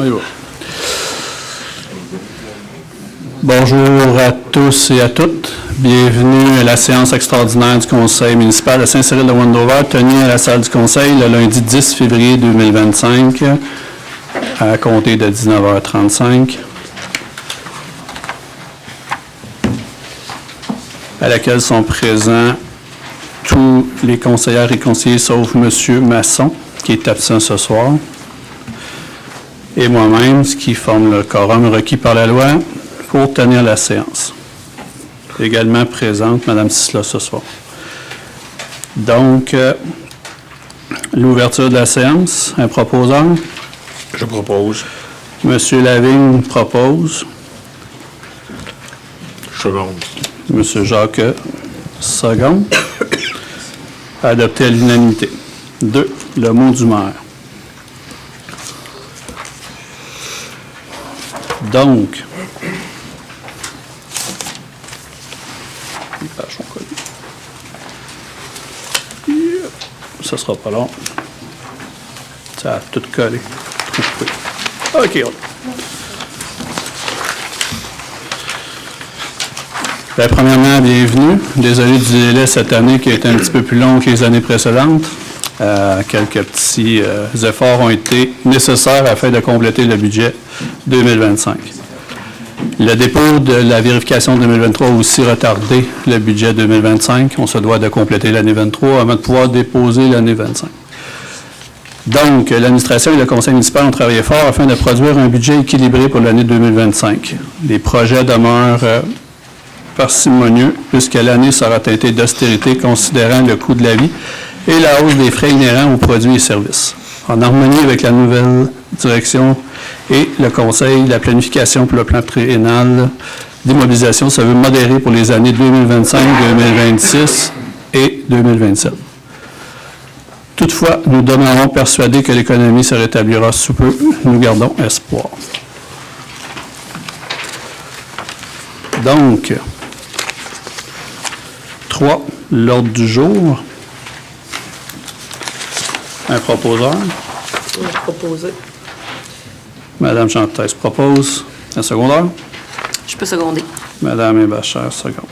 On y va. Bonjour à tous et à toutes. Bienvenue à la séance extraordinaire du Conseil municipal de Saint-Cyril-de-Wendover, tenue à la salle du Conseil le lundi 10 février 2025, à compter de 19h35, à laquelle sont présents tous les conseillères et conseillers, sauf M. Masson, qui est absent ce soir, et moi-même, ce qui forme le quorum requis par la loi pour tenir la séance. Également présente Mme Cicela ce soir. Donc, l'ouverture de la séance, un proposeur. Je propose. M. Lavigne propose. Seconde. M. Jacques, seconde. Adopté à l'unanimité. 2. Le mot du maire. Donc, ça sera pas long. Ça a tout collé. OK. Bien, premièrement, bienvenue. Désolé du délai cette année qui a été un petit peu plus long que les années précédentes. Quelques petits efforts ont été nécessaires afin de compléter le budget 2025. Le dépôt de la vérification 2023 a aussi retardé le budget 2025. On se doit de compléter l'année 23 avant de pouvoir déposer l'année 25. Donc, l'administration et le conseil municipal ont travaillé fort afin de produire un budget équilibré pour l'année 2025. Les projets demeurent parcimonieux puisque l'année sera teintée d'austérité considérant le coût de la vie et la hausse des frais inhérents aux produits et services. En harmonie avec la nouvelle direction et le conseil, la planification pour le plan triennal d'immobilisation se veut modérée pour les années 2025, 2026 et 2027. Toutefois, nous demeurons persuadés que l'économie se rétablira sous peu. Nous gardons espoir. Donc, 3, l'ordre du jour. Un proposeur. Proposer. Madame Chantès propose. Un secondaire. Je peux seconder. Madame Hébachère, seconde.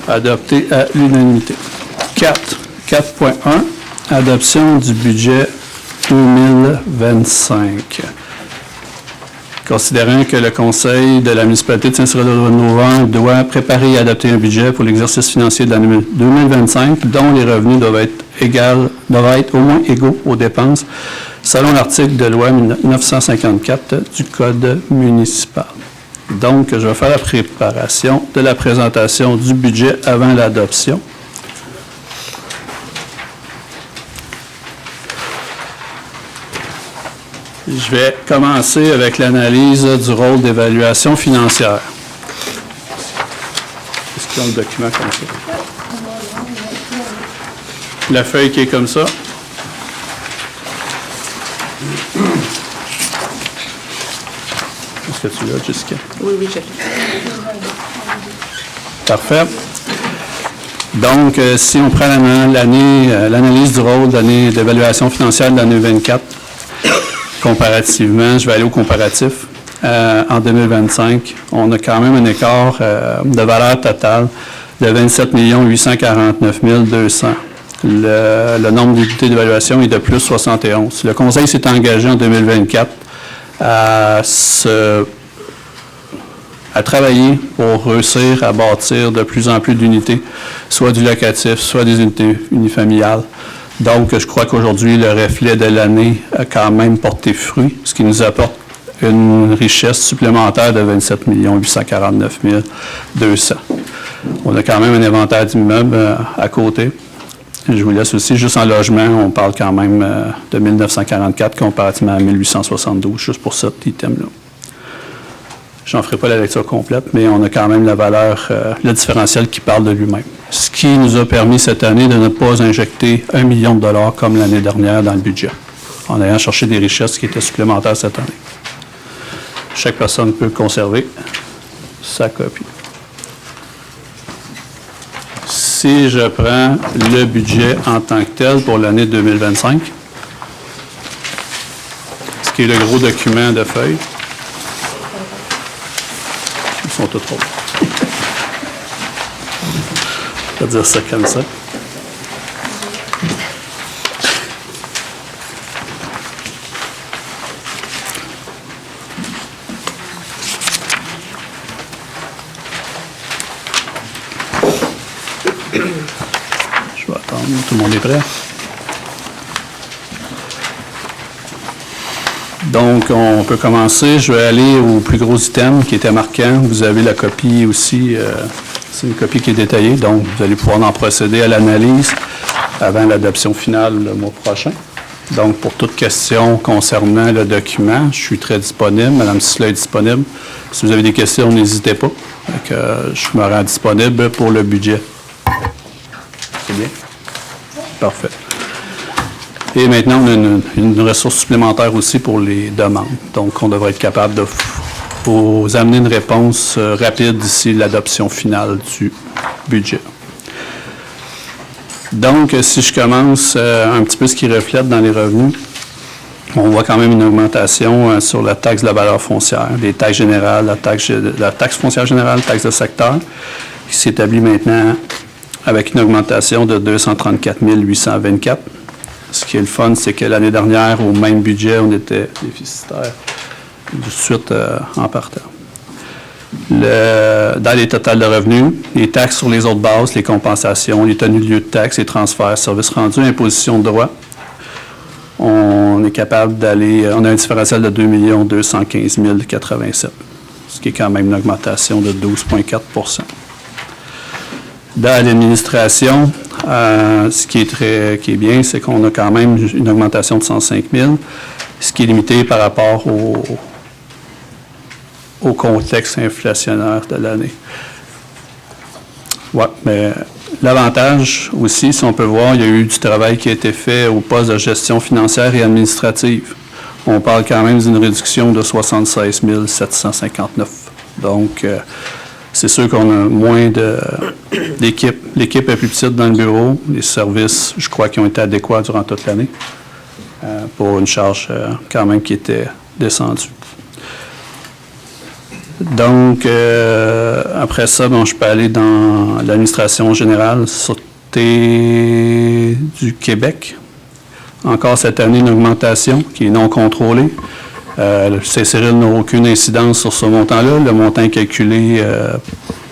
Adopté à l'unanimité. 4.1. Adoption du budget 2025. Considérant que le Conseil de la municipalité de Saint-Cyril-de-Wendover doit préparer et adopter un budget pour l'exercice financier de l'année 2025, dont les revenus doivent être au moins égaux aux dépenses, selon l'article de loi 954 du Code municipal. Donc, je vais faire la préparation de la présentation du budget avant l'adoption. Je vais commencer avec l'analyse du rôle d'évaluation financière. Est-ce qu'il y a un document comme ça? La feuille qui est comme ça. Est-ce que tu l'as, Jessica? Oui, je l'ai. Parfait. Donc, si on prend l'analyse du rôle d'évaluation financière de l'année 24, comparativement, je vais aller au comparatif. En 2025, on a quand même un écart de valeur totale de 27 849 200. Le nombre d'unités d'évaluation est de plus 71. Le Conseil s'est engagé en 2024 à travailler pour réussir à bâtir de plus en plus d'unités, soit du locatif, soit des unités unifamiliales. Donc, je crois qu'aujourd'hui, le reflet de l'année a quand même porté fruit, ce qui nous apporte une richesse supplémentaire de 27 849 200. On a quand même un inventaire d'immeubles à côté. Je vous laisse aussi, juste en logement, on parle quand même de 1944 comparativement à 1872, juste pour cet item-là. Je n'en ferai pas la lecture complète, mais on a quand même la valeur, le différentiel qui parle de lui-même. Ce qui nous a permis cette année de ne pas injecter $1 million comme l'année dernière dans le budget, en ayant cherché des richesses qui étaient supplémentaires cette année. Chaque personne peut conserver sa copie. Si je prends le budget en tant que tel pour l'année 2025, qui est le gros document de feuilles. Ils sont tous roses. Je vais dire ça comme ça. Je vais attendre. Tout le monde est prêt? Donc, on peut commencer. Je vais aller au plus gros item qui était marquant. Vous avez la copie aussi. C'est une copie qui est détaillée. Donc, vous allez pouvoir en procéder à l'analyse avant l'adoption finale le mois prochain. Donc, pour toute question concernant le document, je suis très disponible. Mme Cicela est disponible. Si vous avez des questions, n'hésitez pas. Donc, je me rends disponible pour le budget. C'est bien? Parfait. Et maintenant, on a une ressource supplémentaire aussi pour les demandes. Donc, on devrait être capable de vous amener une réponse rapide d'ici l'adoption finale du budget. Donc, si je commence un petit peu ce qui reflète dans les revenus, on voit quand même une augmentation sur la taxe de la valeur foncière, les taxes générales, la taxe foncière générale, taxe de secteur, qui s'établit maintenant avec une augmentation de 234 824. Ce qui est le fun, c'est que l'année dernière, au même budget, on était déficitaire tout de suite en partant. Dans les totals de revenus, les taxes sur les autres bases, les compensations, les tenues de lieu de taxes, les transferts, services rendus, impositions de droits, on est capable d'aller, on a un différentiel de 2 215 087, ce qui est quand même une augmentation de 12,4 %. Dans l'administration, ce qui est bien, c'est qu'on a quand même une augmentation de 105 000, ce qui est limité par rapport au contexte inflationnaire de l'année. Oui, mais l'avantage aussi, si on peut voir, il y a eu du travail qui a été fait au poste de gestion financière et administrative. On parle quand même d'une réduction de 76 759. Donc, c'est sûr qu'on a moins d'équipe. L'équipe est plus petite dans le bureau. Les services, je crois, qui ont été adéquats durant toute l'année pour une charge quand même qui était descendue. Donc, après ça, je peux aller dans l'administration générale, Sûreté du Québec. Encore cette année, une augmentation qui est non contrôlée. Le CCRL n'a aucune incidence sur ce montant-là. Le montant est calculé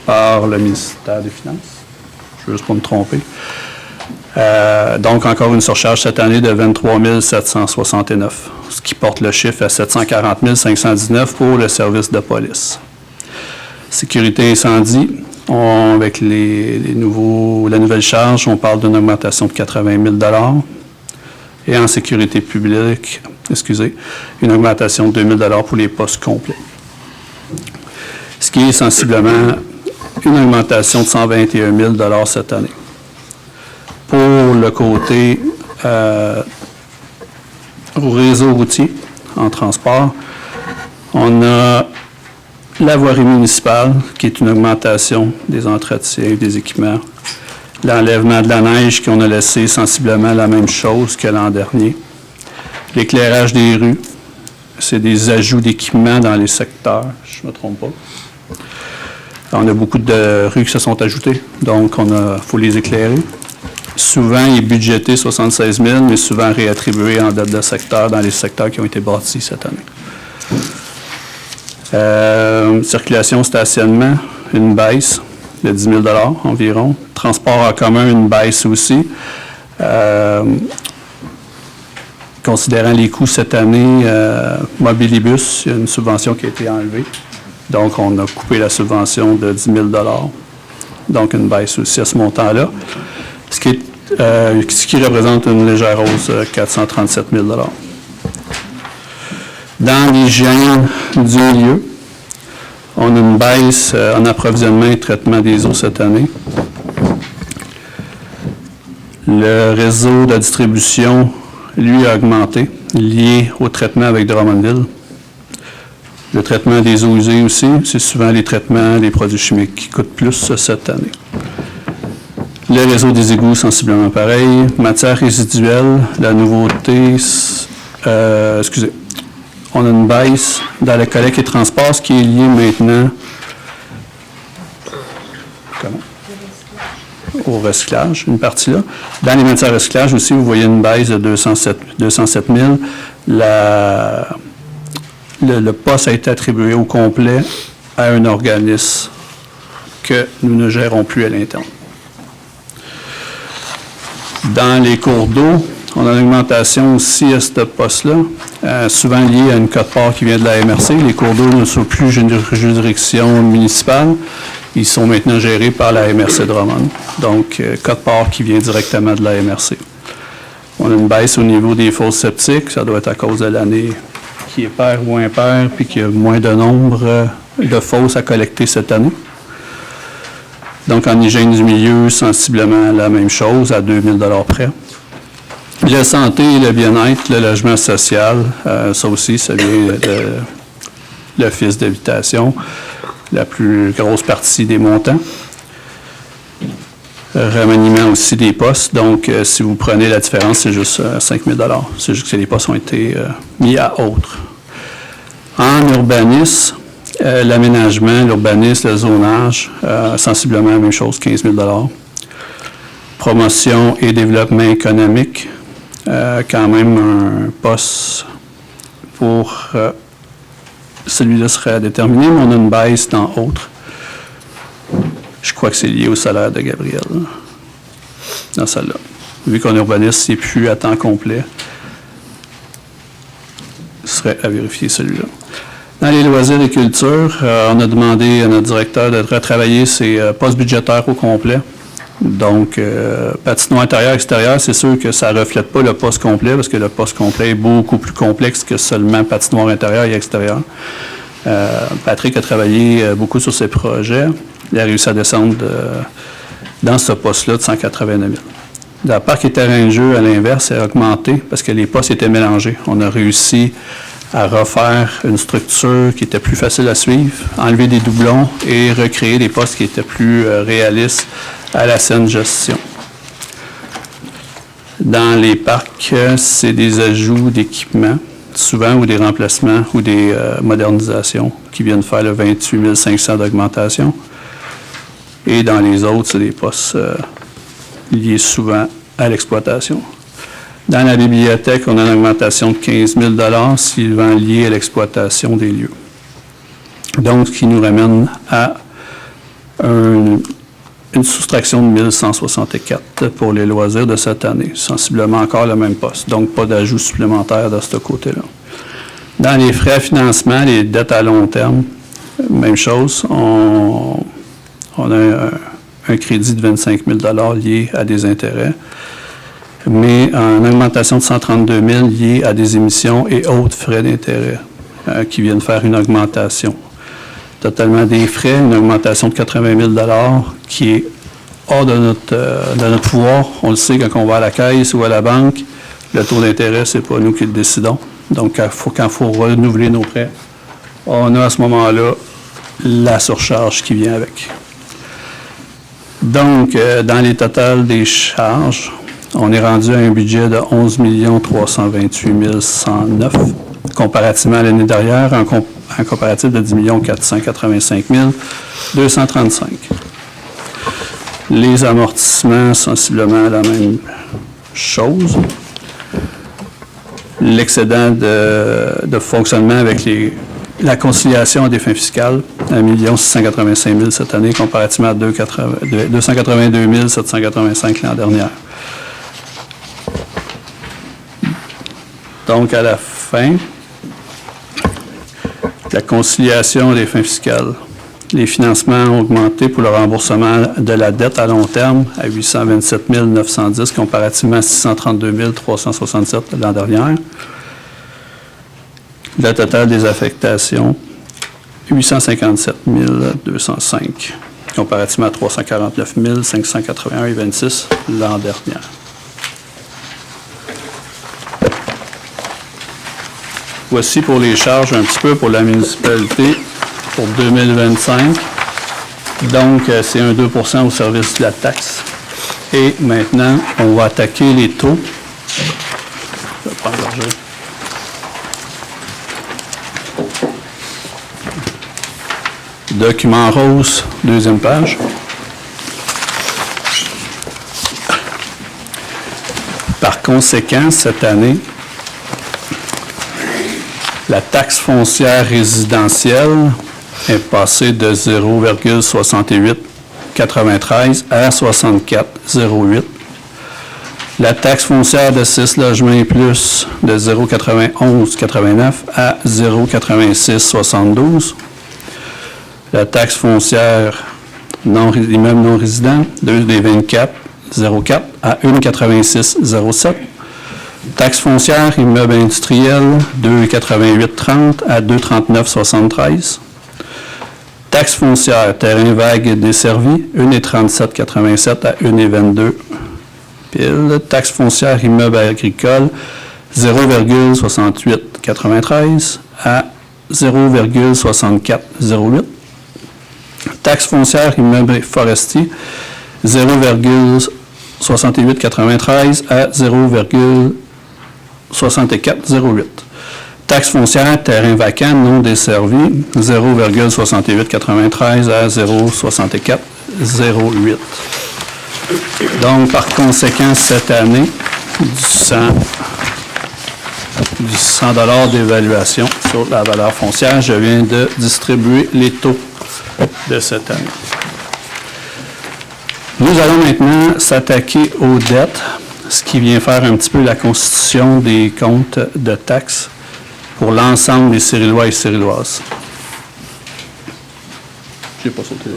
par le ministère des Finances. Je ne veux juste pas me tromper. Donc, encore une surcharge cette année de 23 769, ce qui porte le chiffre à 740 519 pour le service de police. Sécurité incendie, avec la nouvelle charge, on parle d'une augmentation de 80 000 $. Et en sécurité publique, une augmentation de 2 000 $ pour les postes complets. Ce qui est sensiblement une augmentation de 121 000 $ cette année. Pour le côté réseau routier en transport, on a la voirie municipale, qui est une augmentation des entretiens, des équipements. L'enlèvement de la neige, qu'on a laissé sensiblement la même chose que l'an dernier. L'éclairage des rues, c'est des ajouts d'équipements dans les secteurs, je ne me trompe pas. On a beaucoup de rues qui se sont ajoutées, donc il faut les éclairer. Souvent, il est budgété 76 000, mais souvent réattribué en date de secteur dans les secteurs qui ont été bâtis cette année. Circulation, stationnement, une baisse de 10 000 $ environ. Transport en commun, une baisse aussi. Considérant les coûts cette année, Mobilibus, il y a une subvention qui a été enlevée. Donc, on a coupé la subvention de 10 000 $. Donc, une baisse aussi à ce montant-là. Ce qui représente une légère hausse de 437 000 $. Dans l'hygiène du milieu, on a une baisse en approvisionnement et traitement des eaux cette année. Le réseau de distribution, lui, a augmenté, lié au traitement avec Drummondville. Le traitement des eaux usées aussi, c'est souvent les traitements des produits chimiques qui coûtent plus cette année. Le réseau des égouts, sensiblement pareil. Matière résiduelle, la nouveauté, on a une baisse dans la collecte et transport, ce qui est lié maintenant au recyclage, une partie là. Dans les matières recyclage aussi, vous voyez une baisse de 207 000. Le poste a été attribué au complet à un organisme que nous ne gérons plus à l'interne. Dans les cours d'eau, on a une augmentation aussi à ce poste-là, souvent liée à une quote-part qui vient de la MRC. Les cours d'eau ne sont plus juridiction municipale. Ils sont maintenant gérés par la MRC de Drummond. Donc, quote-part qui vient directement de la MRC. On a une baisse au niveau des fosses septiques. Ça doit être à cause de l'année qui est paire ou impaire, puis qu'il y a moins de nombre de fosses à collecter cette année. Donc, en hygiène du milieu, sensiblement la même chose, à 2 000 près. La santé et le bien-être, le logement social, ça aussi, ça vient de l'office d'habitation, la plus grosse partie des montants. Remaniement aussi des postes, donc si vous prenez la différence, c'est juste 5 000 $. C'est juste que les postes ont été mis à autres. En urbanisme, l'aménagement, l'urbanisme, le zonage, sensiblement la même chose, 15 000 $. Promotion et développement économique, quand même un poste pour celui-là serait à déterminer, mais on a une baisse dans autres. Je crois que c'est lié au salaire de Gabriel, dans celle-là. Vu qu'on est urbaniste, c'est plus à temps complet. Ce serait à vérifier celui-là. Dans les loisirs et culture, on a demandé à notre directeur de retravailler ses postes budgétaires au complet. Donc, patinoire intérieur-extérieur, c'est sûr que ça ne reflète pas le poste complet, parce que le poste complet est beaucoup plus complexe que seulement patinoire intérieur et extérieur. Patrick a travaillé beaucoup sur ses projets. Il a réussi à descendre dans ce poste-là de 189 000. Le parc et terrain de jeu, à l'inverse, a augmenté parce que les postes étaient mélangés. On a réussi à refaire une structure qui était plus facile à suivre, enlever des doublons et recréer des postes qui étaient plus réalistes à la saine gestion. Dans les parcs, c'est des ajouts d'équipements, souvent, ou des remplacements ou des modernisations qui viennent faire le 28 500 d'augmentation. Et dans les autres, c'est des postes liés souvent à l'exploitation. Dans la bibliothèque, on a une augmentation de 15 000 $ souvent liée à l'exploitation des lieux. Donc, ce qui nous ramène à une soustraction de 1 164 pour les loisirs de cette année. Sensiblement encore le même poste. Donc, pas d'ajout supplémentaire de ce côté-là. Dans les frais à financement, les dettes à long terme, même chose. On a un crédit de 25 000 $ lié à des intérêts, mais en augmentation de 132 000 lié à des émissions et autres frais d'intérêt qui viennent faire une augmentation. Totalement des frais, une augmentation de 80 000 $, qui est hors de notre pouvoir. On le sait quand on va à la caisse ou à la banque, le taux d'intérêt, ce n'est pas nous qui le décidons. Donc, quand il faut renouveler nos prêts, on a à ce moment-là la surcharge qui vient avec. Donc, dans les totals des charges, on est rendu à un budget de 11 328 109, comparativement à l'année dernière, un comparatif de 10 485 235. Les amortissements, sensiblement la même chose. L'excédent de fonctionnement avec la conciliation à des fins fiscales, 1 685 000 cette année, comparativement à 282 785 l'an dernier. Donc, à la fin, la conciliation des fins fiscales. Les financements ont augmenté pour le remboursement de la dette à long terme à 827 910, comparativement à 632 367 l'an dernier. Le total des affectations, 857 205, comparativement à 349 581,26 l'an dernier. Voici pour les charges un petit peu pour la municipalité pour 2025. Donc, c'est un 2 % au service de la taxe. Et maintenant, on va attaquer les taux. Je vais prendre l'argent. Document rose, deuxième page. Par conséquent, cette année, la taxe foncière résidentielle est passée de 0,6893 à 64,08. La taxe foncière de 6 logements et plus de 0,9189 à 0,8672. La taxe foncière immeuble non résident des 24,04 à 1,8607. Taxe foncière immeuble industriel 2,8830 à 2,3973. Taxe foncière terrain vague desservi 1,3787 à 1,22 pile. Taxe foncière immeuble agricole 0,6893 à 0,6408. Taxe foncière immeuble forestier 0,6893 à 0,6408. Taxe foncière terrain vacant non desservi 0,6893 à 0,6408. Donc, par conséquent, cette année, du 100 d'évaluation sur la valeur foncière, je viens de distribuer les taux de cette année. Nous allons maintenant s'attaquer aux dettes, ce qui vient faire un petit peu la constitution des comptes de taxes pour l'ensemble des Cyrillois et Cyrilloises. Je n'ai pas sauté là.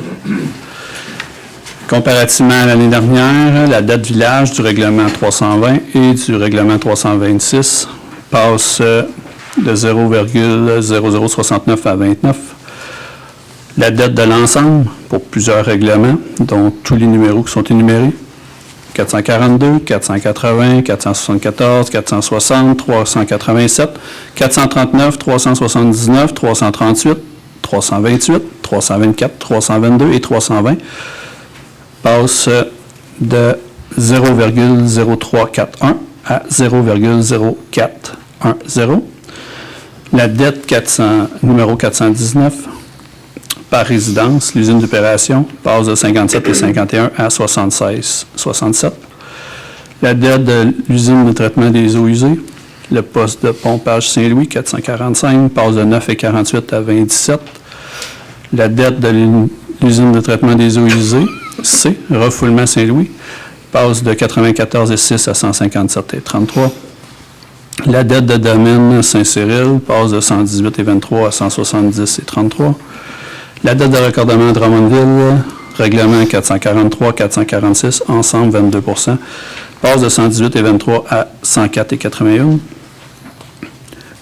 Comparativement à l'année dernière, la dette village du règlement 320 et du règlement 326 passe de 0,0069 à 29. La dette de l'ensemble, pour plusieurs règlements, dont tous les numéros qui sont énumérés, 442, 480, 474, 460, 387, 439, 379, 338, 328, 324, 322 et 320, passe de 0,0341 à 0,0410. La dette numéro 419 par résidence, l'usine d'opération, passe de 57,51 à 76,67. La dette de l'usine de traitement des eaux usées, le poste de pompage Saint-Louis, 445, passe de 9,48 à 27. La dette de l'usine de traitement des eaux usées, C, refoulement Saint-Louis, passe de 94,6 à 157,33. La dette de domaine Saint-Cyril passe de 118,23 à 170,33. La dette de raccordement de Drummondville, règlement 443-446, ensemble 22 %, passe de 118,23 à 104,81.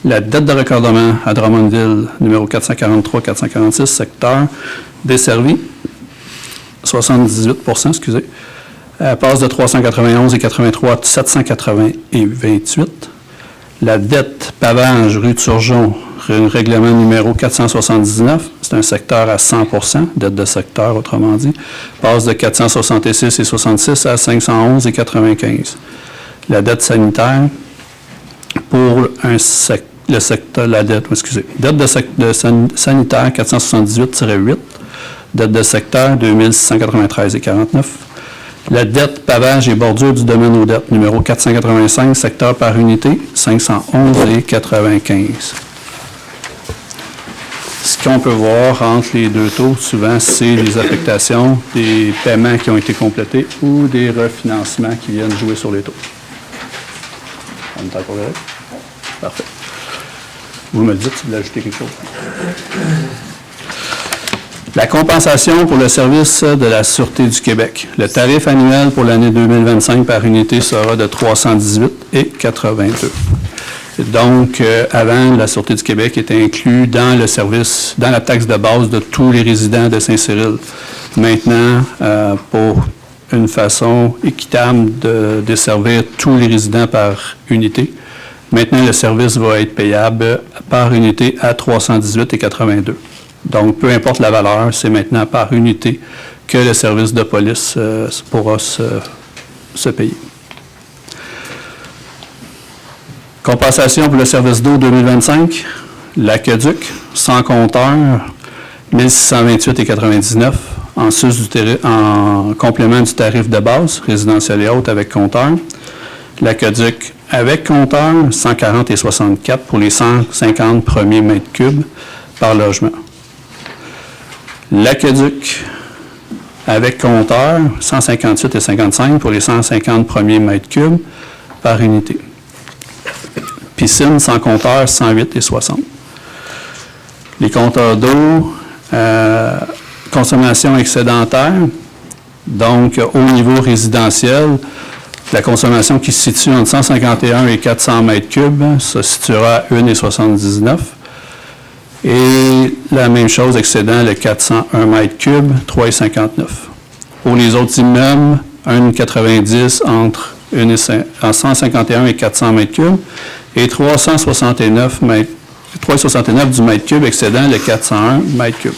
La dette de raccordement à Drummondville, numéro 443-446, secteur desservi, 78 %, excusez, passe de 391,83 à 780,28. La dette pavage rue de Turgeon, règlement numéro 479, c'est un secteur à 100 %, dette de secteur autrement dit, passe de 466,66 à 511,95. La dette sanitaire pour le secteur, dette de sanitaire 478-8, dette de secteur 2693,49. La dette pavage et bordure du domaine aux dettes, numéro 485, secteur par unité, 511,95. Ce qu'on peut voir entre les deux taux, souvent, c'est les affectations, des paiements qui ont été complétés ou des refinancements qui viennent jouer sur les taux. On est encore correct? Parfait. Vous me dites si vous voulez ajouter quelque chose. La compensation pour le service de la Sûreté du Québec. Le tarif annuel pour l'année 2025 par unité sera de 318,82. Donc, avant, la Sûreté du Québec était inclus dans le service, dans la taxe de base de tous les résidents de Saint-Cyril. Maintenant, pour une façon équitable de desservir tous les résidents par unité, maintenant, le service va être payable par unité à 318,82. Donc, peu importe la valeur, c'est maintenant par unité que le service de police pourra se payer. Compensation pour le service d'eau 2025, l'aqueduc, sans compteur, 1628,99 en complément du tarif de base, résidentiel et haute avec compteur. L'aqueduc avec compteur, 140,64 pour les 150 premiers mètres cubes par logement. L'aqueduc avec compteur, 158,55 pour les 150 premiers mètres cubes par unité. Piscine sans compteur, 108,60. Les compteurs d'eau, consommation excédentaire, donc au niveau résidentiel, la consommation qui se situe entre 151 et 400 mètres cubes se situera à 1,79. Et la même chose excédant le 401 mètres cubes, 3,59. Pour les autres immeubles, 1,90 entre 151 et 400 mètres cubes et 369 du mètre cube excédant le 401 mètres cubes.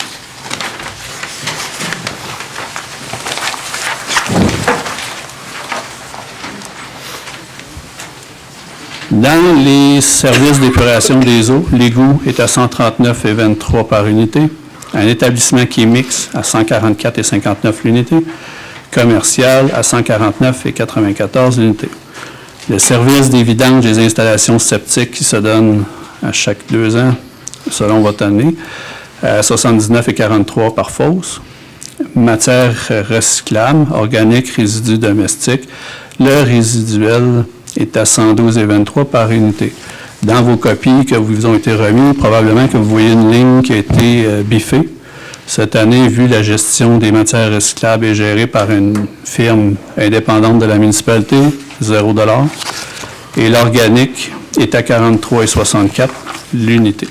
Dans les services d'épuration des eaux, l'égout est à 139,23 par unité, un établissement qui est mixte à 144,59 l'unité, commercial à 149,94 l'unité. Le service des vidanges des installations septiques qui se donne à chaque 2 ans, selon votre année, à 79,43 par fosse. Matière recyclable, organique, résidus domestiques, le résiduel est à 112,23 par unité. Dans vos copies que vous ont été remises, probablement que vous voyez une ligne qui a été biffée. Cette année, vu la gestion des matières recyclables est gérée par une firme indépendante de la municipalité, 0 $. Et l'organique est à 43,64 l'unité.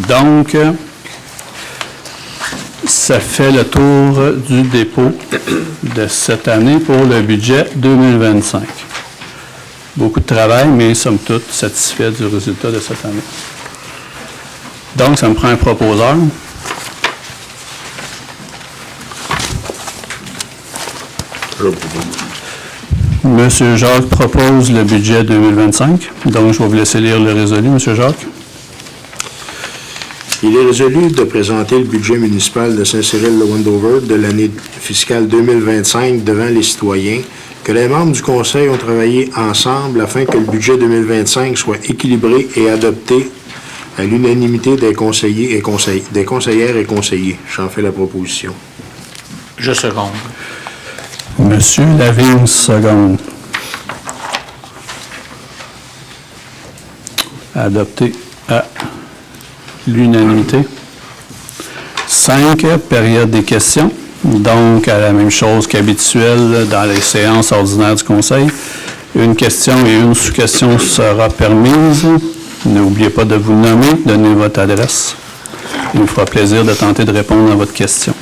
Donc, ça fait le tour du dépôt de cette année pour le budget 2025. Beaucoup de travail, mais somme toute satisfait du résultat de cette année. Donc, ça me prend un proposeur. Monsieur Jacques propose le budget 2025. Donc, je vais vous laisser lire le résolu, Monsieur Jacques. Il est résolu de présenter le budget municipal de Saint-Cyril-le-Wendover de l'année fiscale 2025 devant les citoyens, que les membres du Conseil ont travaillé ensemble afin que le budget 2025 soit équilibré et adopté à l'unanimité des conseillers et des conseillères et conseillers. J'en fais la proposition. Je seconde. Monsieur Lavigne, seconde. Adopté à l'unanimité. 5, période des questions. Donc, à la même chose qu'habituel dans les séances ordinaires du Conseil. Une question et une sous-question sera permise. N'oubliez pas de vous nommer, donnez votre adresse. Il nous fera plaisir de tenter de répondre à votre question.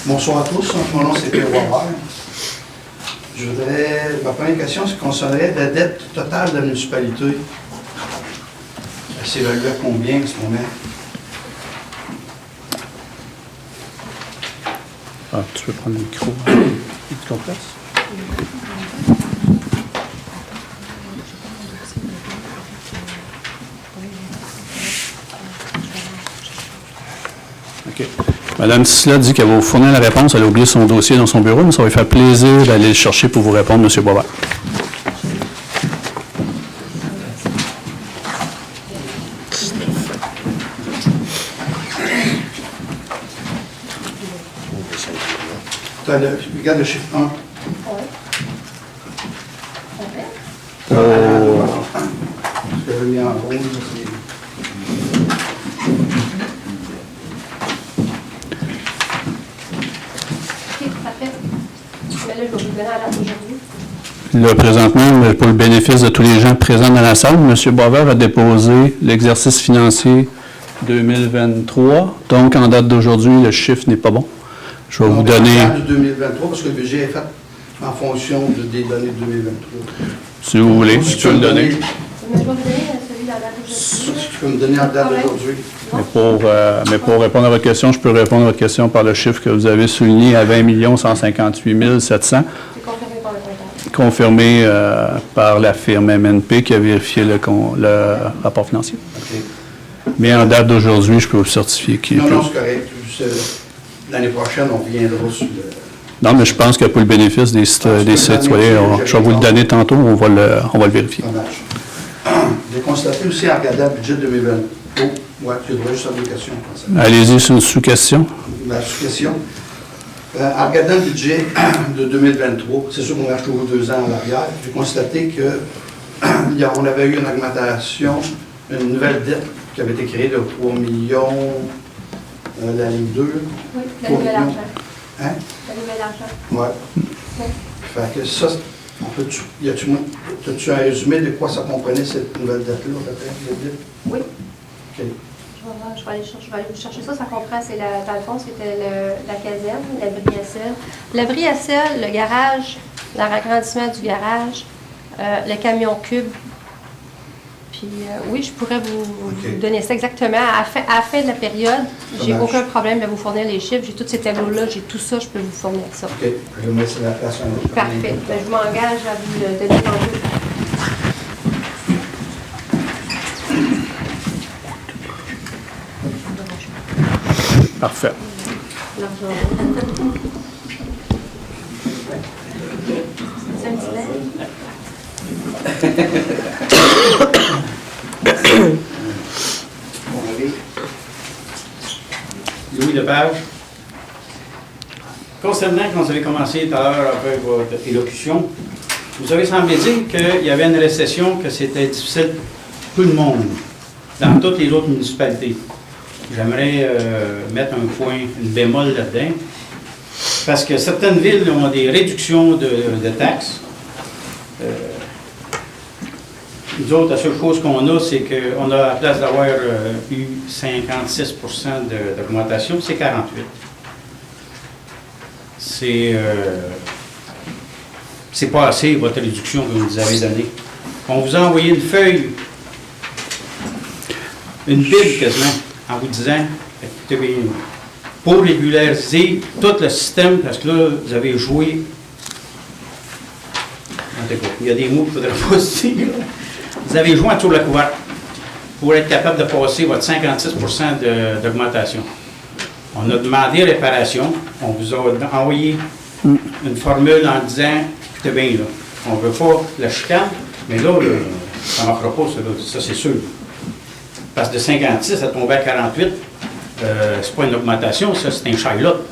Bonsoir à tous, mon nom c'est Pierre Boisvert. Ma première question concernerait la dette totale de la municipalité. Elle s'évalue à combien en ce moment? Ah, tu peux prendre le micro. Tu comprends? OK. Madame Tissla dit qu'elle va vous fournir la réponse. Elle a oublié son dossier dans son bureau, mais ça va lui faire plaisir d'aller le chercher pour vous répondre, M. Boisvert. Regarde le chiffre 1. Je l'ai mis en rouge. Là, présentement, pour le bénéfice de tous les gens présents dans la salle, M. Boisvert a déposé l'exercice financier 2023. Donc, en date d'aujourd'hui, le chiffre n'est pas bon. Je vais vous donner... En 2023, parce que le budget est fait en fonction des données de 2023. Si vous voulez, je peux le donner. Mais je vais vous donner celui d'en Tu peux me donner en date d'aujourd'hui? Mais pour répondre à votre question, je peux répondre à votre question par le chiffre que vous avez souligné à 20 158 700, C'est confirmé par le comptable. confirmé par la firme MNP qui a vérifié le rapport financier. OK. Mais en date d'aujourd'hui, je peux vous certifier qu'il est Non, plus. non, c'est correct. L'année prochaine, on reviendra sur le... Non, mais je pense que pour le bénéfice des citoyens, je vais vous le donner tantôt, on va le vérifier. Ça marche. J'ai constaté aussi en regardant le budget 2020. Oh, ouais, tu devrais juste avoir une question. Allez-y, c'est une sous-question. La sous-question. En regardant le budget de 2023, c'est sûr qu'on a toujours 2 ans en arrière, j'ai constaté qu'on avait eu une augmentation, une nouvelle dette qui avait été créée de 3 millions, la ligne 2. Oui, le nouvel argent. Hein? Le nouvel argent. Ouais. Oui. Fait que ça, as-tu un résumé de quoi ça comprenait cette nouvelle dette-là, peut-être? Oui. OK. Je vais aller vous chercher ça. Ça comprend, dans le fond, c'était la caserne, l'abri à sel. L'abri à sel, le garage, l'agrandissement du garage, le camion cube. Puis oui, je pourrais vous donner ça exactement. À la fin de la période, j'ai marche. aucun problème de vous fournir les chiffres. J'ai tous ces tableaux-là, j'ai tout ça, je peux vous fournir ça. OK. Je vais mettre ça à la place. Parfait. Ben, je m'engage à vous le donner tantôt. Parfait. L'argent. C'est un petit verre? Louis Lepage. Concernant, quand vous avez commencé tout à l'heure avec votre élocution, vous avez semblé dire qu'il y avait une récession, que c'était difficile pour tout le monde, dans toutes les autres municipalités. J'aimerais mettre un point, une bémol là-dedans, parce que certaines villes ont des réductions de taxes. Nous autres, la seule chose qu'on a, c'est qu'on a, à la place d'avoir eu 56 d'augmentation, c'est 48. C'est pas assez, votre réduction que vous nous avez donnée. On vous a envoyé une feuille, une Bible quasiment, en vous disant, écoutez bien, pour régulariser tout le système, parce que là, vous avez joué. En tout cas, il y a des mots qu'il ne faudrait pas se dire. Vous avez joué en dessous de la couverte pour être capable de passer votre 56 d'augmentation. On a demandé réparation. On vous a envoyé une formule en disant, écoutez bien, là, on ne veut pas la chicane, mais là, ça ne marchera pas, ça c'est sûr. Parce que de 56 à tomber à 48, c'est pas une augmentation, ça c'est un Charlotte.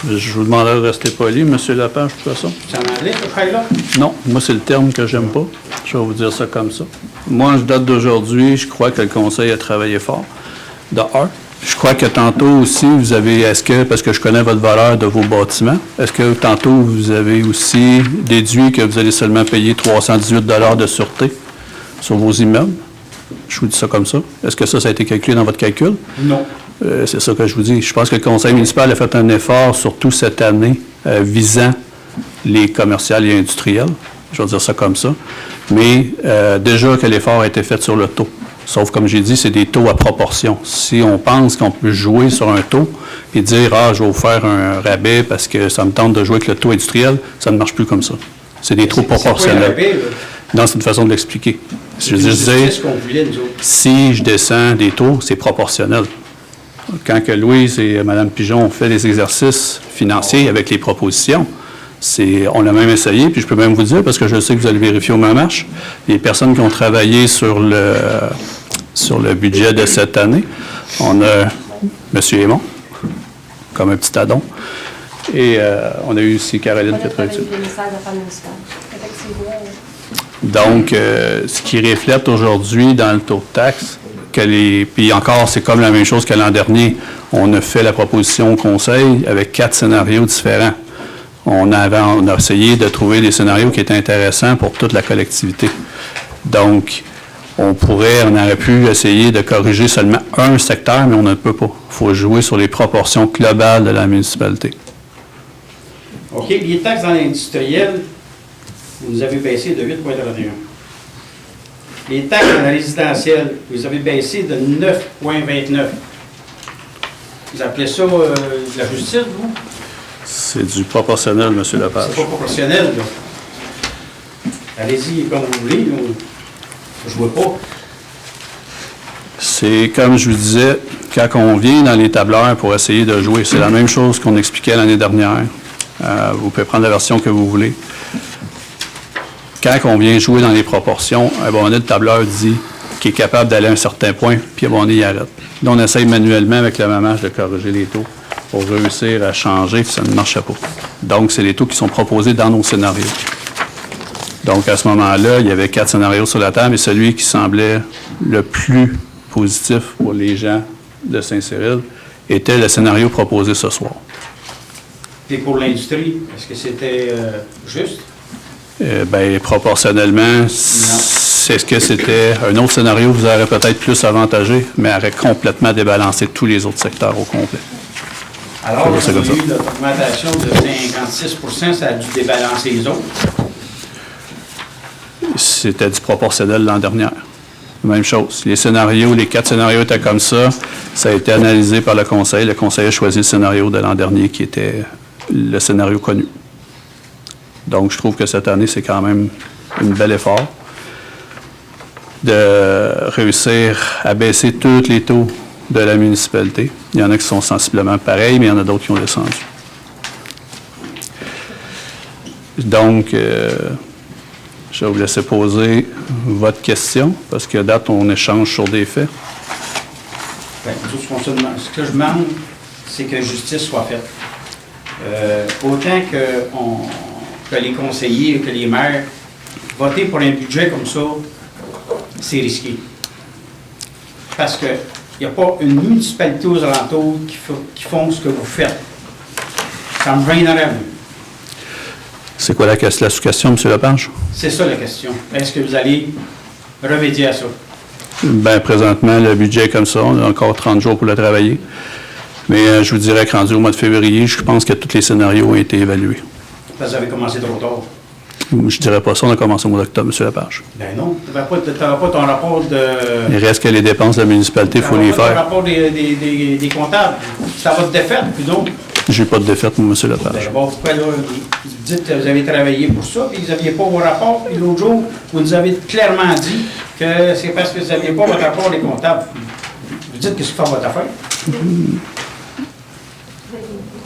Je vous demanderai de rester poli, M. Lepage, de toute façon. C'est en anglais, le Charlotte? Non, moi, c'est le terme que j'aime pas. Je vais vous dire ça comme ça. Moi, je date d'aujourd'hui, je crois que le Conseil a travaillé fort. De un. Je crois que tantôt aussi, vous avez, parce que je connais votre valeur de vos bâtiments, est-ce que tantôt vous avez aussi déduit que vous allez seulement payer 318 $ de sûreté sur vos immeubles? Je vous dis ça comme ça. Est-ce que ça a été calculé dans votre calcul? Non. C'est ça que je vous dis. Je pense que le Conseil municipal a fait un effort, surtout cette année, visant les commerciales et industriels. Je vais dire ça comme ça. Mais déjà que l'effort a été fait sur le taux. Sauf, comme j'ai dit, c'est des taux à proportion. Si on pense qu'on peut jouer sur un taux et dire « Ah, je vais vous faire un rabais parce que ça me tente de jouer avec le taux industriel », ça ne marche plus comme ça. C'est des taux proportionnels. Non, c'est une façon de l'expliquer. Je veux dire, si je descends des taux, c'est proportionnel. Quand que Louise et Mme Pigeon ont fait les exercices financiers avec les propositions, on l'a même essayé, puis je peux même vous dire, parce que je sais que vous allez vérifier au marche, les personnes qui ont travaillé sur le budget de cette année, on a M. Aymon, comme un petit addon, et on a eu aussi Caroline qui a travaillé dessus. Donc, ce qui reflète aujourd'hui dans le taux de taxe, puis encore, c'est comme la même chose que l'an dernier. On a fait la proposition au Conseil avec 4 scénarios différents. On a essayé de trouver des scénarios qui étaient intéressants pour toute la collectivité. Donc, on aurait pu essayer de corriger seulement un secteur, mais on ne peut pas. Il faut jouer sur les proportions globales de la municipalité. OK. Les taxes dans l'industriel, vous nous avez baissé de 8,31. Les taxes dans la résidentielle, vous avez baissé de 9,29. Vous appelez ça de la justice, vous? C'est du proportionnel, M. Lepage. C'est pas proportionnel, là. Allez-y comme vous voulez. Là. Je vois pas. C'est comme je vous disais, quand on vient dans les tableurs pour essayer de jouer, c'est la même chose qu'on expliquait l'année dernière. Vous pouvez prendre la version que vous voulez. Quand on vient jouer dans les proportions, un bon le tableur dit qu'il est capable d'aller à un certain point, puis un bon il arrête. Là, on essaye manuellement avec le mamage de corriger les taux pour réussir à changer, puis ça ne marchait pas. Donc, c'est les taux qui sont proposés dans nos scénarios. Donc, à ce moment-là, il y avait 4 scénarios sur la table, et celui qui semblait le plus positif pour les gens de Saint-Cyril était le scénario proposé ce soir. Et pour l'industrie, est-ce que c'était juste? Bien, proportionnellement, c'est ce que c'était. Un autre scénario vous aurait peut-être plus avantagé, mais aurait complètement débalancé tous les autres secteurs au complet. Alors, on a C'est comme ça. eu une augmentation de 56 %, ça a dû débalancer les autres. C'était du proportionnel l'an dernier. Même chose. Les 4 scénarios étaient comme ça. Ça a été analysé par le Conseil. Le Conseil a choisi le scénario de l'an dernier qui était le scénario connu. Donc, je trouve que cette année, c'est quand même un bel effort de réussir à baisser tous les taux de la municipalité. Il y en a qui sont sensiblement pareils, mais il y en a d'autres qui ont descendu. Donc, je vais vous laisser poser votre question, parce que date, on échange sur des faits. Bien, ce que je demande, c'est que justice soit faite. Autant que les conseillers, que les maires, voter pour un budget comme ça, c'est risqué. Parce qu'il n'y a pas une municipalité aux alentours qui font ce que vous faites. Ça me gênerait, vous. C'est quoi la sous-question, M. Lepage? C'est ça la question. Est-ce que vous allez remédier à ça? Bien, présentement, le budget est comme ça. On a encore 30 jours pour le travailler. Mais je vous dirais que rendu au mois de février, je pense que tous les scénarios ont été évalués. Parce que vous avez commencé trop tard. Je ne dirais pas ça, on a commencé au mois d'octobre, M. Lepage. Ben non, tu n'auras pas ton rapport de... Il reste que les dépenses de la municipalité, il faut les Tu n'auras faire. pas ton rapport des comptables. C'est à votre défaite, puis donc. Je n'ai pas de défaite, moi, M. Lepage. Ben bon, pourquoi là, vous dites que vous avez travaillé pour ça, puis vous n'aviez pas vos rapports, puis l'autre jour, vous nous avez clairement dit que c'est parce que vous n'aviez pas votre rapport des comptables. Vous dites que c'est faire votre affaire.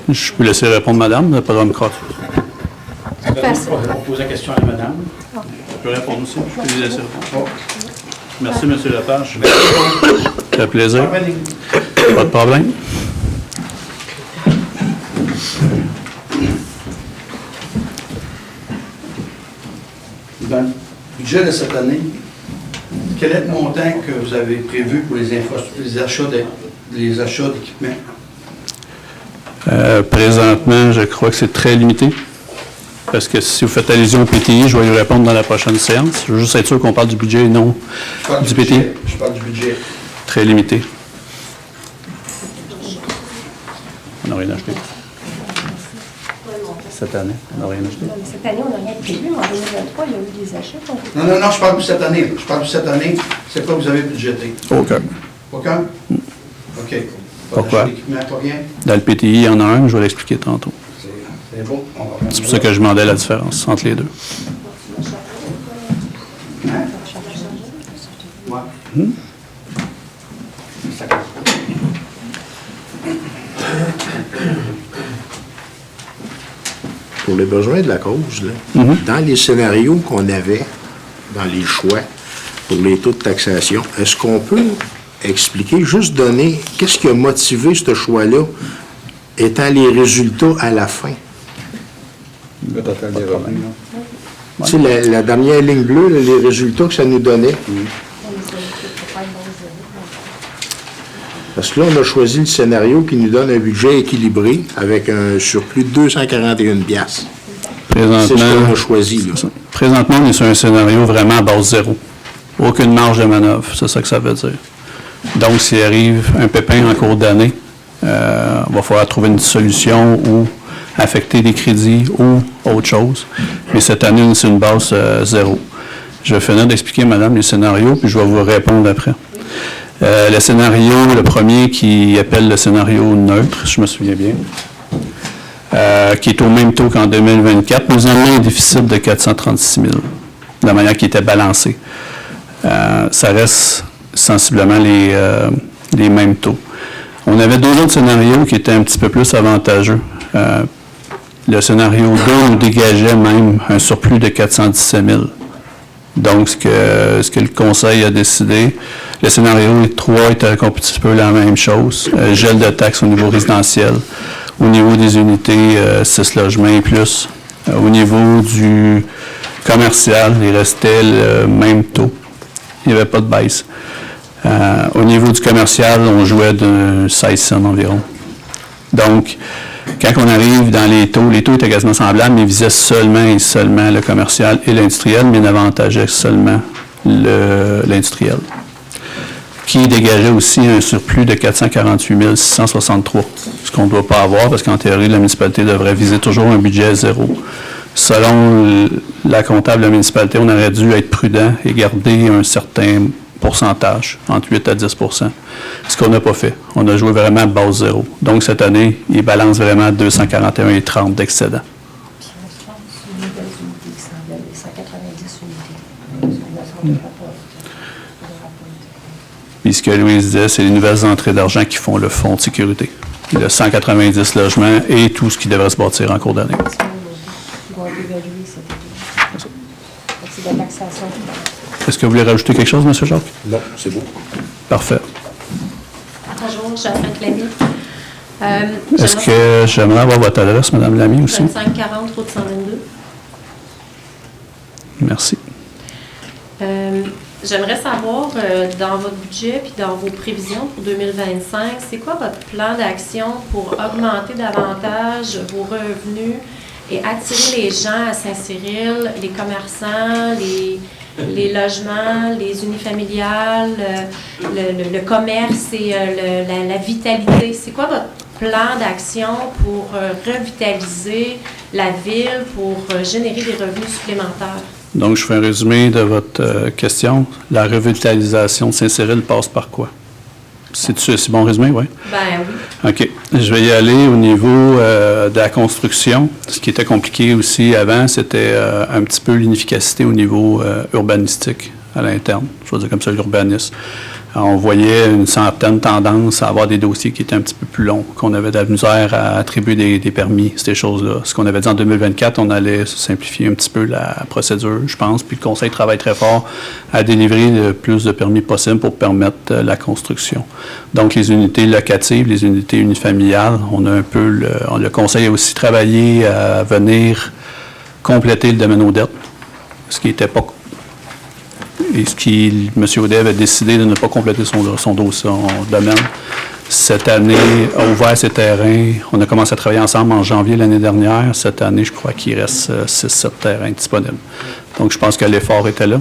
Je peux laisser répondre, madame, pas de micro. Vous poser la question à la madame. Je peux répondre aussi. Je peux lui laisser répondre. Merci, M. Lepage. Ça fait plaisir. Pas de problème. Dans le budget de cette année, quel est le montant que vous avez prévu pour les achats d'équipements? Présentement, je crois que c'est très limité. Parce que si vous faites allusion au PTI, je vais lui répondre dans la prochaine séance. Je veux juste être sûr qu'on parle du budget et non Je parle du PTI. budget. Je parle du budget. Très limité. On n'a rien acheté. Cette année, on n'a rien acheté. Cette année, on n'a rien prévu, mais en 2023, il y a eu des achats. Non, je parle de cette année. Je parle de cette année. C'est quoi que vous avez budgété? Aucun. Aucun? OK. Pas Pourquoi? d'achat d'équipement, pas rien? Dans le PTI, il y en a un, je vais l'expliquer tantôt. C'est bon. On va C'est pour ça que je demandais la différence entre les deux. Hein? Ouais. Ça compte. Pour les besoins de la cause, là, dans les scénarios qu'on avait, dans les choix pour les taux de taxation, est-ce qu'on peut expliquer, juste donner, qu'est-ce qui a motivé ce choix-là, étant les résultats à la fin? Le total des revenus. Tu sais, la dernière ligne bleue, là, les résultats que ça nous donnait. Parce que là, on a choisi le scénario qui nous donne un budget équilibré avec un surplus de 241 piastres. C'est ce qu'on a choisi, là. Présentement, on est sur un scénario vraiment à base zéro. Aucune marge de manœuvre, c'est ça que ça veut dire. Donc, s'il arrive un pépin en cours d'année, il va falloir trouver une solution ou affecter des crédits ou autre chose. Mais cette année, c'est une base zéro. Je vais finir d'expliquer, madame, les scénarios, puis je vais vous répondre après. Le scénario, le premier qui appelle le scénario neutre, je me souviens bien, qui est au même taux qu'en 2024, nous avons un déficit de 436 000, de la manière qui était balancée. Ça reste sensiblement les mêmes taux. On avait deux autres scénarios qui étaient un petit peu plus avantageux. Le scénario 2 nous dégageait même un surplus de 417 000. Donc, ce que le Conseil a décidé, le scénario 3 était un petit peu la même chose. Gel de taxes au niveau résidentiel. Au niveau des unités, 6 logements et plus. Au niveau du commercial, il restait le même taux. Il n'y avait pas de baisse. Au niveau du commercial, on jouait de 16 cents environ. Donc, quand on arrive dans les taux étaient quasiment semblables, mais visaient seulement et seulement le commercial et l'industriel, mais n'avantageaient seulement l'industriel, qui dégageait aussi un surplus de 448 663, ce qu'on ne doit pas avoir parce qu'en théorie, la municipalité devrait viser toujours un budget zéro. Selon la comptable de la municipalité, on aurait dû être prudent et garder un certain pourcentage, entre 8 à 10 %. Ce qu'on n'a pas fait. On a joué vraiment à base zéro. Donc, cette année, il balance vraiment 241,30 d'excédent. Puis, ce que Louise disait, c'est les nouvelles entrées d'argent qui font le fonds de sécurité. Le 190 logements et tout ce qui devrait se bâtir en cours d'année. Est-ce que vous voulez rajouter quelque chose, M. Jacques? Non, c'est beau. Parfait. Bonjour, Jacqueline Lamy. Est-ce que j'aimerais avoir votre adresse, Mme Lamy, aussi? 2540, route 122. Merci. J'aimerais savoir, dans votre budget puis dans vos prévisions pour 2025, c'est quoi votre plan d'action pour augmenter davantage vos revenus et attirer les gens à Saint-Cyril, les commerçants, les logements, les unifamiliales, le commerce et la vitalité? C'est quoi votre plan d'action pour revitaliser la ville, pour générer des revenus supplémentaires? Donc, je fais un résumé de votre question. La revitalisation de Saint-Cyril passe par quoi? C'est bon résumé, oui? Ben oui. OK. Je vais y aller au niveau de la construction. Ce qui était compliqué aussi avant, c'était un petit peu l'inefficacité au niveau urbanistique à l'interne. Je vais dire comme ça, l'urbanisme. On voyait une certaine tendance à avoir des dossiers qui étaient un petit peu plus longs, qu'on avait de la misère à attribuer des permis, ces choses-là. Ce qu'on avait dit en 2024, on allait simplifier un petit peu la procédure, je pense, puis le Conseil travaille très fort à délivrer le plus de permis possible pour permettre la construction. Donc, les unités locatives, les unités unifamiliales, on a un peu le Conseil a aussi travaillé à venir compléter le domaine aux dettes, ce qui n'était pas. Et ce qui, M. Audet avait décidé de ne pas compléter son dossier, son domaine. Cette année, a ouvert ses terrains. On a commencé à travailler ensemble en janvier l'année dernière. Cette année, je crois qu'il reste 6-7 terrains disponibles. Donc, je pense que l'effort était là.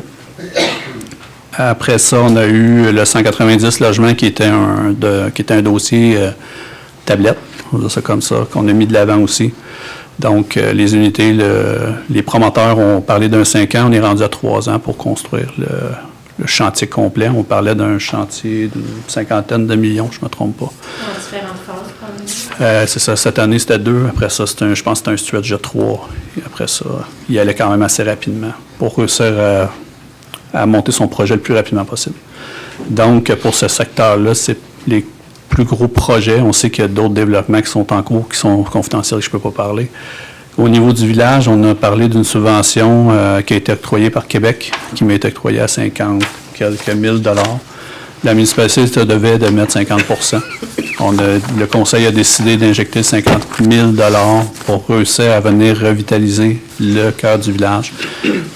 Après ça, on a eu le 190 logements qui était un dossier tablette, on va dire ça comme ça, qu'on a mis de l'avant aussi. Donc, les unités, les promoteurs ont parlé d'un 5 ans, on est rendu à 3 ans pour construire le chantier complet. On parlait d'un chantier d'une 50aine de millions, je ne me trompe pas. En différentes phases, quand même. C'est ça, cette année, c'était 2. Après ça, je pense que c'était un stretch de 3. Et après ça, il allait quand même assez rapidement pour réussir à monter son projet le plus rapidement possible. Donc, pour ce secteur-là, c'est les plus gros projets. On sait qu'il y a d'autres développements qui sont en cours, qui sont confidentiels, que je ne peux pas parler. Au niveau du village, on a parlé d'une subvention qui a été octroyée par Québec, qui m'a été octroyée à 50 quelques mille dollars. La municipalité devait de mettre 50 %. Le conseil a décidé d'injecter 50 000 $ pour réussir à venir revitaliser le cœur du village.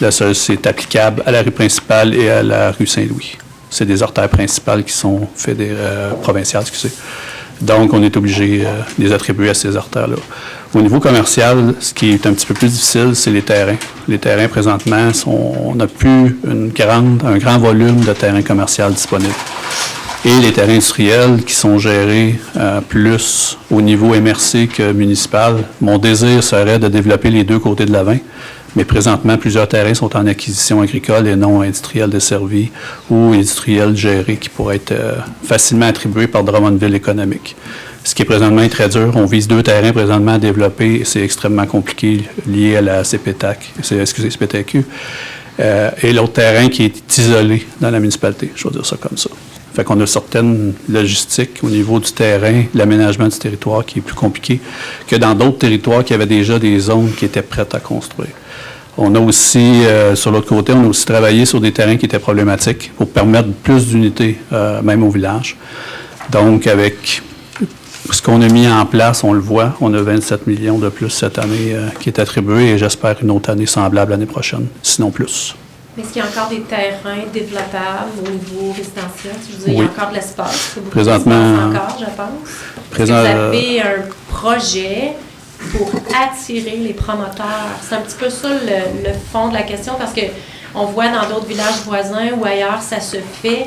Là, ça, c'est applicable à la rue principale et à la rue Saint-Louis. C'est des artères principales qui sont provinciales, excusez. Donc, on est obligé de les attribuer à ces artères-là. Au niveau commercial, ce qui est un petit peu plus difficile, c'est les terrains. Les terrains, présentement, on n'a plus un grand volume de terrains commerciaux disponibles. Et les terrains industriels qui sont gérés plus au niveau MRC que municipal. Mon désir serait de développer les deux côtés de la 20, Mais présentement, plusieurs terrains sont en acquisition agricole et non industrielle desservie ou industrielle gérée qui pourraient être facilement attribués par Drummondville économique. Ce qui est présentement très dur. On vise 2 terrains présentement à développer. C'est extrêmement compliqué lié à la CPTAQ. Et l'autre terrain qui est isolé dans la municipalité, je vais dire ça comme ça. Fait qu'on a certaines logistiques au niveau du terrain, l'aménagement du territoire qui est plus compliqué que dans d'autres territoires qui avaient déjà des zones qui étaient prêtes à construire. On a aussi, sur l'autre côté, on a aussi travaillé sur des terrains qui étaient problématiques pour permettre plus d'unités, même au village. Donc, avec ce qu'on a mis en place, on le voit, on a 27 millions de plus cette année qui est attribué et j'espère une autre année semblable l'année prochaine, sinon plus. Mais est-ce qu'il y a encore des terrains développables au niveau résidentiel? Je veux dire, il y Oui. a encore de l'espace. C'est beaucoup Présentement, d'espace encore, je pense. Est-ce que vous avez un projet pour attirer les promoteurs? C'est un petit peu ça le fond de la question, parce que on voit dans d'autres villages voisins ou ailleurs, ça se fait,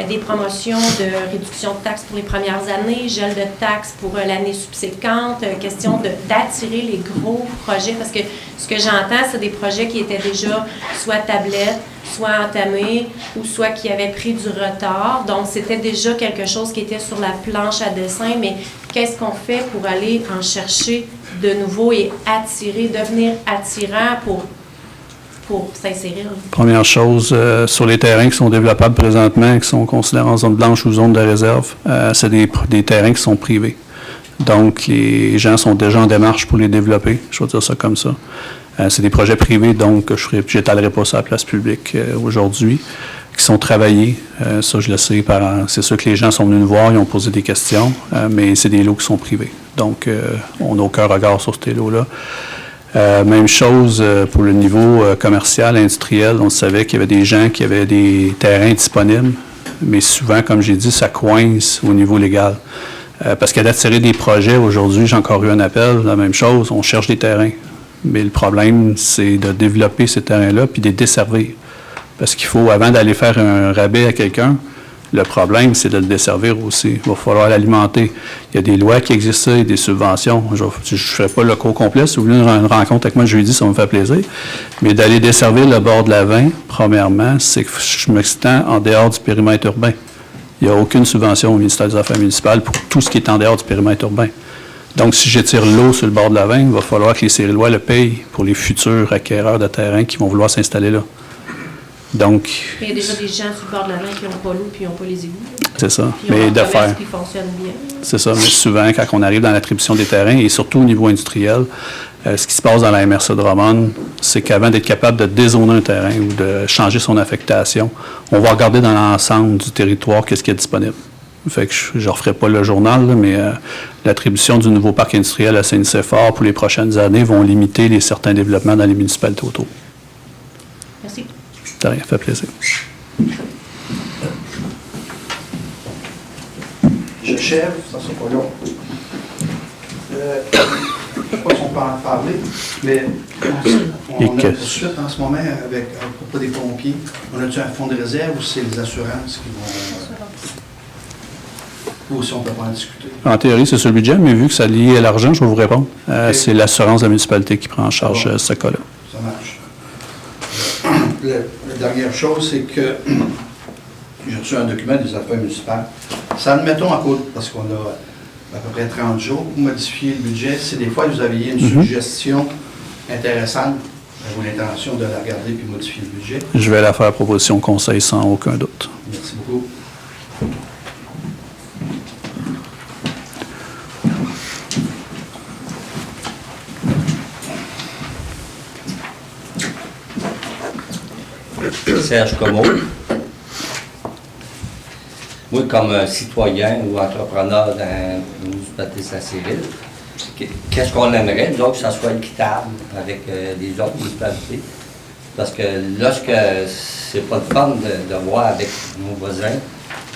des promotions de réduction de taxes pour les premières années, gel de taxes pour l'année subséquente, question d'attirer les gros projets, parce que ce que j'entends, c'est des projets qui étaient déjà soit tablettes, soit entamés, ou soit qui avaient pris du retard. Donc, c'était déjà quelque chose qui était sur la planche à dessin, mais qu'est-ce qu'on fait pour aller en chercher de nouveau et attirer, devenir attirant pour s'insérer? Première chose, sur les terrains qui sont développables présentement, qui sont considérés en zone blanche ou zone de réserve, c'est des terrains qui sont privés. Donc, les gens sont déjà en démarche pour les développer, je vais dire ça comme ça. C'est des projets privés, donc je n'étalerai pas ça à la place publique aujourd'hui, qui sont travaillés. Ça, je le sais. C'est sûr que les gens sont venus nous voir, ils ont posé des questions, mais c'est des lots qui sont privés. Donc, on n'a aucun regard sur ces lots-là. Même chose pour le niveau commercial, industriel. On savait qu'il y avait des gens qui avaient des terrains disponibles, mais souvent, comme j'ai dit, ça coince au niveau légal. Parce qu'à d'attirer des projets, aujourd'hui, j'ai encore eu un appel, la même chose, on cherche des terrains. Mais le problème, c'est de développer ces terrains-là puis de les desservir. Parce qu'il faut, avant d'aller faire un rabais à quelqu'un, le problème, c'est de le desservir aussi. Il va falloir l'alimenter. Il y a des lois qui existent, il y a des subventions. Je ne ferai pas le cours complet. Si vous voulez une rencontre avec moi jeudi, ça me fait plaisir. Mais d'aller desservir le bord de la 20, premièrement, c'est que je m'extends en dehors du périmètre urbain. Il n'y a aucune subvention au ministère des Affaires municipales pour tout ce qui est en dehors du périmètre urbain. Donc, si j'étire l'eau sur le bord de la 20, il va falloir que les Sérilois le payent pour les futurs acquéreurs de terrain qui vont vouloir s'installer là. Donc, il y a déjà des gens sur le bord de la main qui n'ont pas l'eau et qui n'ont pas les égouts. C'est ça. Puis Mais ils ont un commerce d'affaires. qui fonctionne bien. C'est ça. Mais souvent, quand on arrive dans l'attribution des terrains, et surtout au niveau industriel, ce qui se passe dans la MRC Drummond, c'est qu'avant d'être capable de dézoner un terrain ou de changer son affectation, on va regarder dans l'ensemble du territoire qu'est-ce qui est disponible. Fait que je ne referai pas le journal, là, mais l'attribution du nouveau parc industriel à Saint-Nicéphore pour les prochaines années vont limiter certains développements dans les municipalités autour. Merci. Ça rien, fait plaisir. J'achève, ça sera pas long. Je ne sais pas si on peut en parler, mais on a une poursuite en ce moment avec à propos des pompiers. On a-tu un fonds de réserve ou c'est les assurances qui vont... Ou si on ne peut pas en discuter. En théorie, c'est sur le budget, mais vu que ça est lié à l'argent, je vais vous répondre. C'est l'assurance de la municipalité qui prend en charge ce cas-là. Ça marche. La dernière chose, c'est que j'ai reçu un document des affaires municipales. Ça, admettons, à cause, parce qu'on a à peu près 30 jours pour modifier le budget. Si des fois vous aviez une suggestion intéressante, avez-vous l'intention de la regarder puis modifier le budget? Je vais la faire proposition au conseil sans aucun doute. Merci beaucoup. Serge Comeau. Moi, comme citoyen ou entrepreneur dans la municipalité de Saint-Cyril, qu'est-ce qu'on aimerait, donc, que ça soit équitable avec les autres municipalités? Parce que lorsque c'est pas le fun de voir avec nos voisins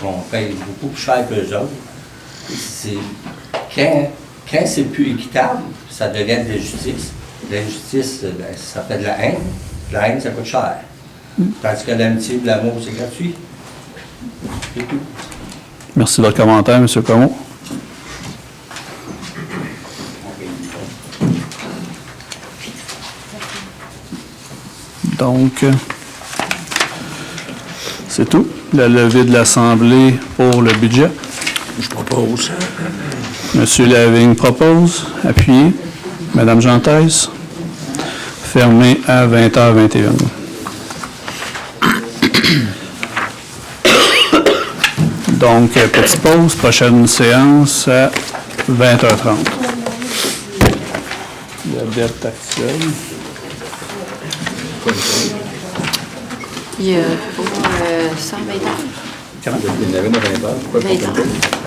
qu'on paye beaucoup plus cher que eux autres, quand c'est plus équitable, ça devient de l'injustice. L'injustice, ça fait de la haine. La haine, ça coûte cher. Tandis que l'amitié et l'amour, c'est gratuit. C'est tout. Merci de votre commentaire, M. Comeau. Donc, c'est tout. La levée de l'Assemblée pour le budget. Je propose. Monsieur Lavigne propose. Appuyé. Madame Gentès. Fermé à 20h21. Donc, petite pause. Prochaine séance à 20h30. La dette actuelle. Il y a pour 120 ans. Comment? Il y en avait dans 20 heures. Pourquoi 20 ans.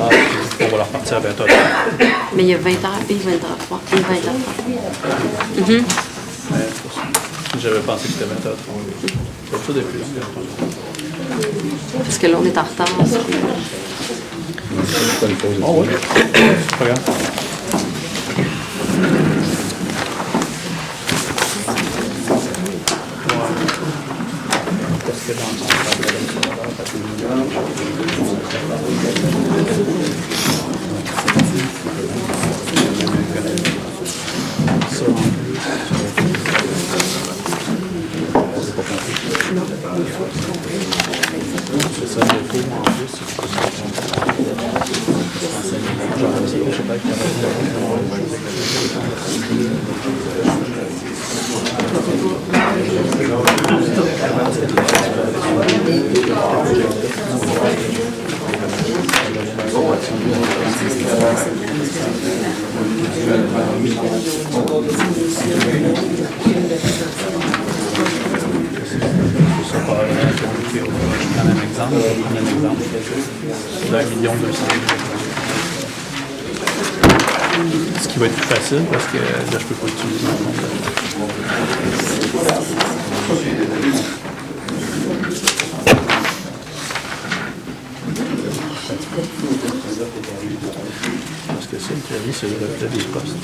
Ah, on va la repartir à 20h30. Mais il y a 20 ans et 23 et 20 ans. J'avais pensé que c'était 20h30. Comme ça depuis longtemps. Parce que là, on est en retard. C'est pas une pause. Oh oui. C'est pas grave. Parce que dans son c'est ça, le film en ce qui va être plus facile parce que là, je peux pas utiliser mon compte. Parce que ça, le crédit, c'est le reflet des postes.